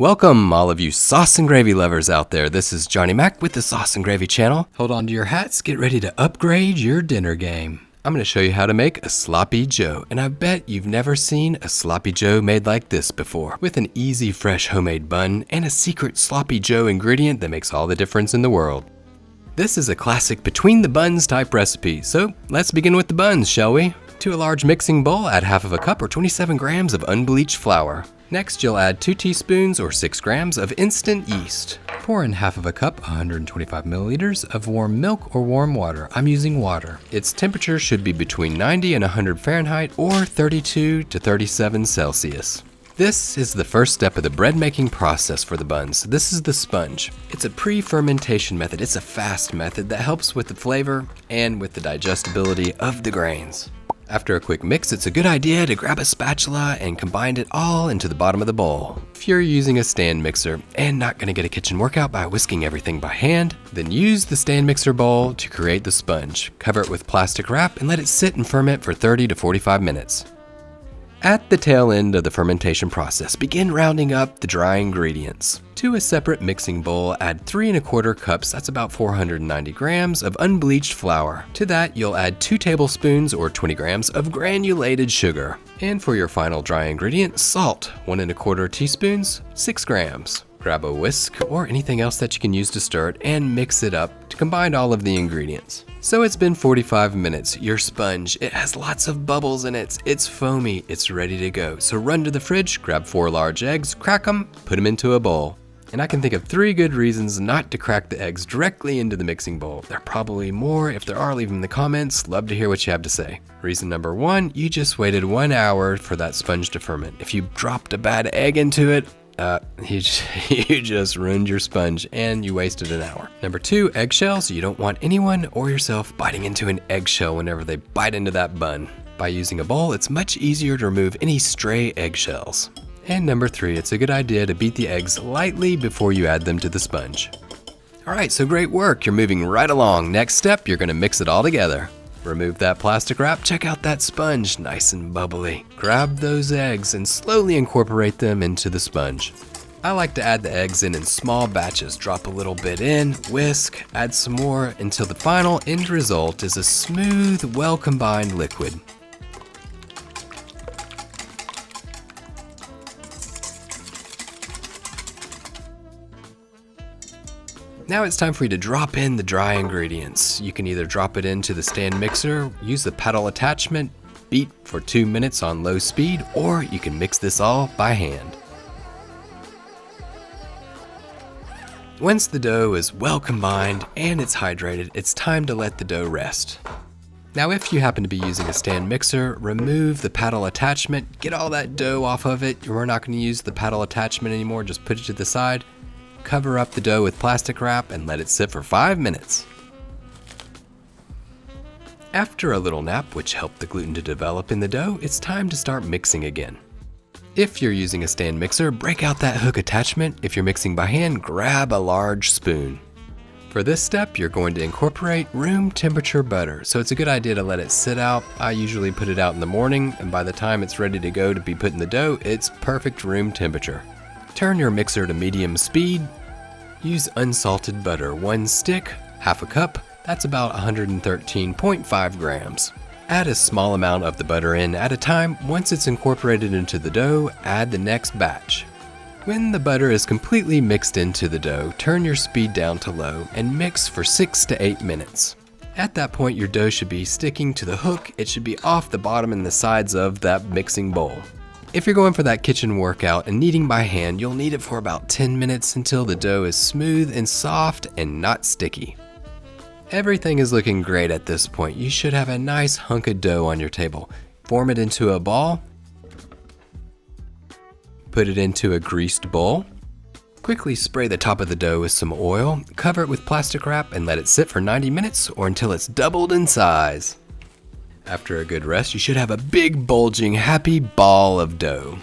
Welcome, all of you sauce and gravy lovers out there. This is Johnny Mac with the Sauce and Gravy channel. Hold on to your hats, get ready to upgrade your dinner game. I'm going to show you how to make a sloppy joe, and I bet you've never seen a sloppy joe made like this before, with an easy, fresh homemade bun and a secret sloppy joe ingredient that makes all the difference in the world. This is a classic between the buns type recipe, so let's begin with the buns, shall we? To a large mixing bowl, add half of a cup or 27 grams of unbleached flour. Next, you'll add 2 teaspoons or 6 grams of instant yeast. Pour in half of a cup, 125 milliliters of warm milk or warm water. I'm using water. Its temperature should be between 90 and 100 Fahrenheit or 32 to 37 Celsius. This is the first step of the bread making process for the buns. This is the sponge. It's a pre-fermentation method. It's a fast method that helps with the flavor and with the digestibility of the grains. After a quick mix, it's a good idea to grab a spatula and combine it all into the bottom of the bowl. If you're using a stand mixer and not going to get a kitchen workout by whisking everything by hand, then use the stand mixer bowl to create the sponge. Cover it with plastic wrap and let it sit and ferment for 30 to 45 minutes. At the tail end of the fermentation process, begin rounding up the dry ingredients. To a separate mixing bowl, add 3 1/4 cups, that's about 490 grams of unbleached flour. To that, you'll add 2 tablespoons or 20 grams of granulated sugar. And for your final dry ingredient, salt, 1 1/4 teaspoons, 6 grams. Grab a whisk or anything else that you can use to stir it and mix it up to combine all of the ingredients. So it's been 45 minutes. Your sponge, it has lots of bubbles in it. It's foamy, it's ready to go. So run to the fridge, grab 4 large eggs, crack them, put them into a bowl. And I can think of 3 good reasons not to crack the eggs directly into the mixing bowl. There are probably more. If there are, leave them in the comments. Love to hear what you have to say. Reason number 1, you just waited 1 hour for that sponge to ferment. If you dropped a bad egg into it, you just ruined your sponge and you wasted an hour. Number 2, eggshells. You don't want anyone or yourself biting into an eggshell whenever they bite into that bun. By using a bowl, it's much easier to remove any stray eggshells. And number 3, it's a good idea to beat the eggs lightly before you add them to the sponge. Alright, so great work. You're moving right along. Next step, you're going to mix it all together. Remove that plastic wrap, check out that sponge, nice and bubbly. Grab those eggs and slowly incorporate them into the sponge. I like to add the eggs in small batches, drop a little bit in, whisk, add some more until the final end result is a smooth, well-combined liquid. Now it's time for you to drop in the dry ingredients. You can either drop it into the stand mixer, use the paddle attachment, beat for 2 minutes on low speed, or you can mix this all by hand. Once the dough is well combined and it's hydrated, it's time to let the dough rest. Now if you happen to be using a stand mixer, remove the paddle attachment, get all that dough off of it. We're not going to use the paddle attachment anymore, just put it to the side. Cover up the dough with plastic wrap and let it sit for 5 minutes. After a little nap, which helped the gluten to develop in the dough, it's time to start mixing again. If you're using a stand mixer, break out that hook attachment. If you're mixing by hand, grab a large spoon. For this step, you're going to incorporate room temperature butter. So it's a good idea to let it sit out. I usually put it out in the morning, and by the time it's ready to go to be put in the dough, it's perfect room temperature. Turn your mixer to medium speed. Use unsalted butter, 1 stick, half a cup, that's about 113.5 grams. Add a small amount of the butter in at a time. Once it's incorporated into the dough, add the next batch. When the butter is completely mixed into the dough, turn your speed down to low and mix for 6 to 8 minutes. At that point, your dough should be sticking to the hook. It should be off the bottom and the sides of that mixing bowl. If you're going for that kitchen workout and kneading by hand, you'll knead it for about 10 minutes until the dough is smooth and soft and not sticky. Everything is looking great at this point. You should have a nice hunk of dough on your table. Form it into a ball. Put it into a greased bowl. Quickly spray the top of the dough with some oil, cover it with plastic wrap, and let it sit for 90 minutes or until it's doubled in size. After a good rest, you should have a big, bulging, happy ball of dough.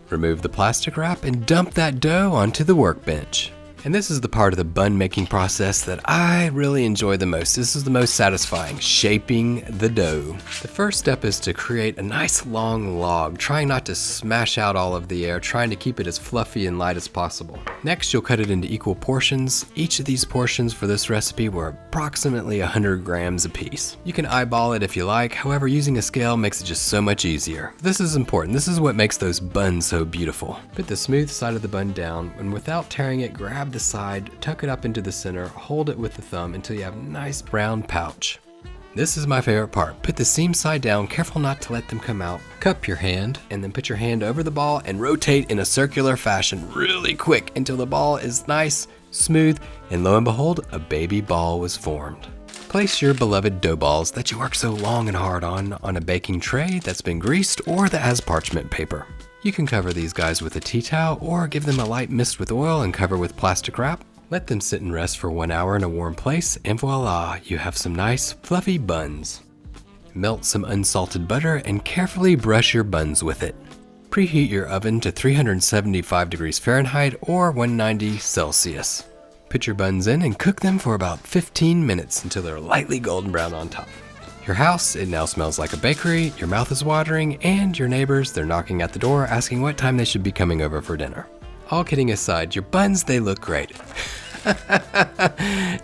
Remove the plastic wrap and dump that dough onto the workbench. And this is the part of the bun making process that I really enjoy the most. This is the most satisfying, shaping the dough. The first step is to create a nice long log, trying not to smash out all of the air, trying to keep it as fluffy and light as possible. Next, you'll cut it into equal portions. Each of these portions for this recipe were approximately 100 grams apiece. You can eyeball it if you like, however, using a scale makes it just so much easier. This is important. This is what makes those buns so beautiful. Put the smooth side of the bun down, and without tearing it, grab the side, tuck it up into the center, hold it with the thumb until you have a nice brown pouch. This is my favorite part. Put the seam side down, careful not to let them come out. Cup your hand, and then put your hand over the ball and rotate in a circular fashion really quick until the ball is nice, smooth, and lo and behold, a baby ball was formed. Place your beloved dough balls that you work so long and hard on a baking tray that's been greased or that has parchment paper. You can cover these guys with a tea towel or give them a light mist with oil and cover with plastic wrap. Let them sit and rest for 1 hour in a warm place, and voila, you have some nice fluffy buns. Melt some unsalted butter and carefully brush your buns with it. Preheat your oven to 375 degrees Fahrenheit or 190 Celsius. Put your buns in and cook them for about 15 minutes until they're lightly golden brown on top. Your house, it now smells like a bakery, your mouth is watering, and your neighbors, they're knocking at the door asking what time they should be coming over for dinner. All kidding aside, your buns, they look great.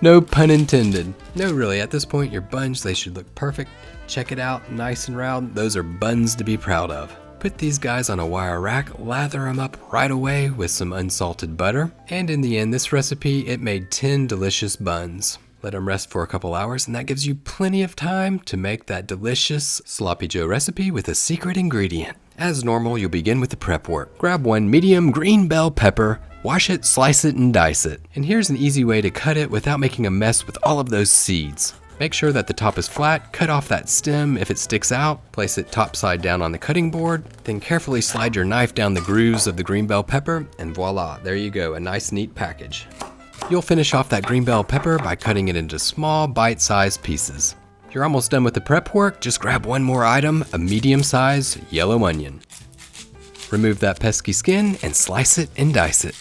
No pun intended. No, really, at this point, your buns, they should look perfect. Check it out, nice and round. Those are buns to be proud of. Put these guys on a wire rack, lather them up right away with some unsalted butter. And in the end, this recipe, it made 10 delicious buns. Let them rest for a couple hours, and that gives you plenty of time to make that delicious Sloppy Joe recipe with a secret ingredient. As normal, you'll begin with the prep work. Grab 1 medium green bell pepper, wash it, slice it, and dice it. And here's an easy way to cut it without making a mess with all of those seeds. Make sure that the top is flat, cut off that stem if it sticks out, place it top side down on the cutting board, then carefully slide your knife down the grooves of the green bell pepper, and voila, there you go, a nice neat package. You'll finish off that green bell pepper by cutting it into small, bite-sized pieces. You're almost done with the prep work, just grab one more item, a medium-sized yellow onion. Remove that pesky skin and slice it and dice it.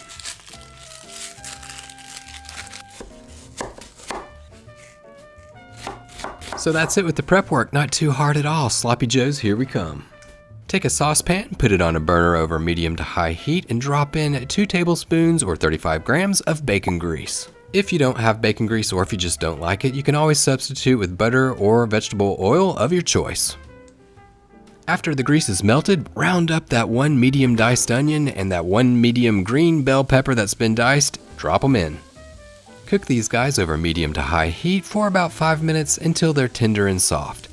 So that's it with the prep work, not too hard at all. Sloppy Joes, here we come. Take a saucepan, put it on a burner over medium to high heat, and drop in 2 tablespoons or 35 grams of bacon grease. If you don't have bacon grease or if you just don't like it, you can always substitute with butter or vegetable oil of your choice. After the grease is melted, round up that 1 medium diced onion and that 1 medium green bell pepper that's been diced, drop them in. Cook these guys over medium to high heat for about 5 minutes until they're tender and soft.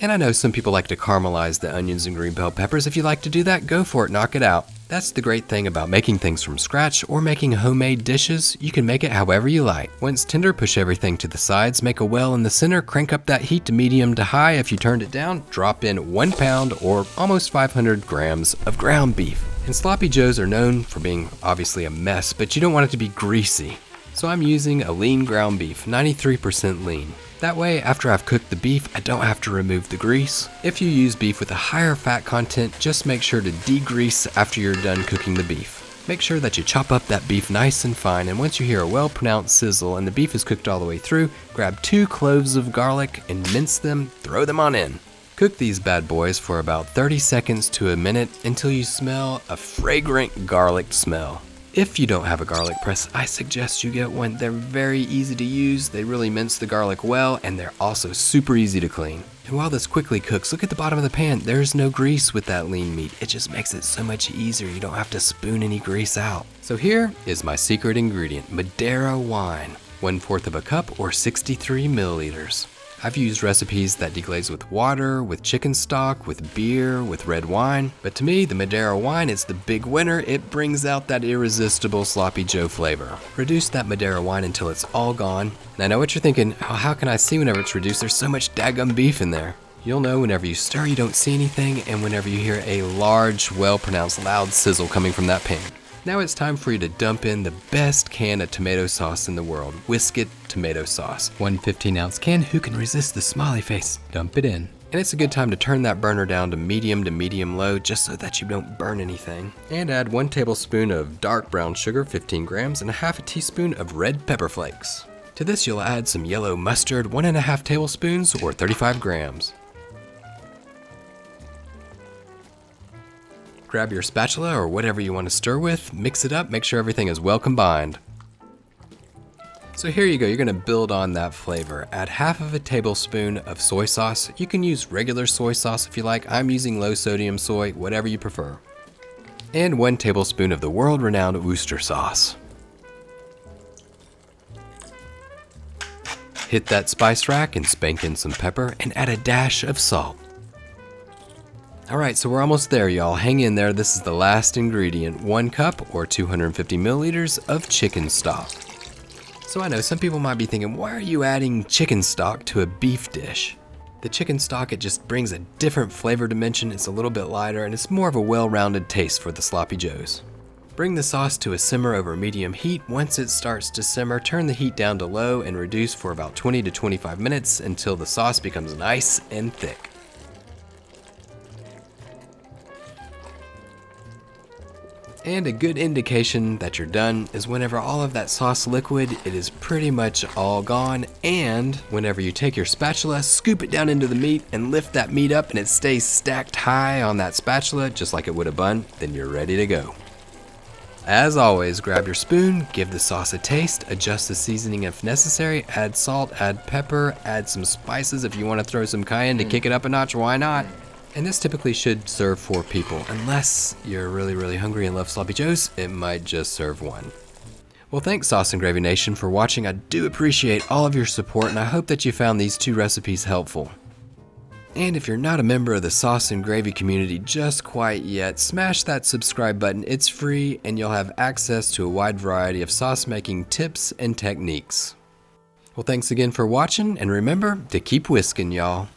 And I know some people like to caramelize the onions and green bell peppers. If you like to do that, go for it, knock it out. That's the great thing about making things from scratch or making homemade dishes. You can make it however you like. Once tender, push everything to the sides, make a well in the center, crank up that heat to medium to high. If you turned it down, drop in 1 pound or almost 500 grams of ground beef. And Sloppy Joes are known for being obviously a mess, but you don't want it to be greasy. So I'm using a lean ground beef, 93% lean. That way, after I've cooked the beef, I don't have to remove the grease. If you use beef with a higher fat content, just make sure to degrease after you're done cooking the beef. Make sure that you chop up that beef nice and fine, and once you hear a well-pronounced sizzle and the beef is cooked all the way through, grab 2 cloves of garlic and mince them, throw them on in. Cook these bad boys for about 30 seconds to a minute until you smell a fragrant garlic smell. If you don't have a garlic press, I suggest you get one. They're very easy to use, they really mince the garlic well, and they're also super easy to clean. And while this quickly cooks, look at the bottom of the pan. There's no grease with that lean meat. It just makes it so much easier. You don't have to spoon any grease out. So here is my secret ingredient, Madeira wine. 1/4 of a cup or 63 milliliters. I've used recipes that deglaze with water, with chicken stock, with beer, with red wine, but to me, the Madeira wine is the big winner. It brings out that irresistible Sloppy Joe flavor. Reduce that Madeira wine until it's all gone. And I know what you're thinking, oh, how can I see whenever it's reduced? There's so much daggum beef in there. You'll know whenever you stir, you don't see anything, and whenever you hear a large, well-pronounced, loud sizzle coming from that pan. Now it's time for you to dump in the best can of tomato sauce in the world, Whisk It tomato sauce. 1 15-ounce can, who can resist the smiley face? Dump it in. And it's a good time to turn that burner down to medium low just so that you don't burn anything. And add 1 tablespoon of dark brown sugar, 15 grams, and a half a teaspoon of red pepper flakes. To this you'll add some yellow mustard, 1.5 tablespoons or 35 grams. Grab your spatula or whatever you want to stir with, mix it up, make sure everything is well combined. So here you go, you're going to build on that flavor. Add half of a tablespoon of soy sauce. You can use regular soy sauce if you like. I'm using low sodium soy, whatever you prefer. And 1 tablespoon of the world-renowned Worcester sauce. Hit that spice rack and spank in some pepper and add a dash of salt. Alright, so we're almost there, y'all. Hang in there. This is the last ingredient. 1 cup or 250 milliliters of chicken stock. So I know some people might be thinking, why are you adding chicken stock to a beef dish? The chicken stock, it just brings a different flavor dimension. It's a little bit lighter and it's more of a well-rounded taste for the sloppy joes. Bring the sauce to a simmer over medium heat. Once it starts to simmer, turn the heat down to low and reduce for about 20 to 25 minutes until the sauce becomes nice and thick. And a good indication that you're done is whenever all of that sauce liquid, it is pretty much all gone, and whenever you take your spatula, scoop it down into the meat and lift that meat up and it stays stacked high on that spatula just like it would a bun, then you're ready to go. As always, grab your spoon, give the sauce a taste, adjust the seasoning if necessary, add salt, add pepper, add some spices if you want to throw some cayenne to kick it up a notch, why not? And this typically should serve 4 people. Unless you're really hungry and love sloppy joes, it might just serve 1. Well, thanks Sauce and Gravy Nation for watching. I do appreciate all of your support and I hope that you found these 2 recipes helpful. And if you're not a member of the Sauce and Gravy community just quite yet, smash that subscribe button. It's free and you'll have access to a wide variety of sauce making tips and techniques. Well, thanks again for watching and remember to keep whisking, y'all.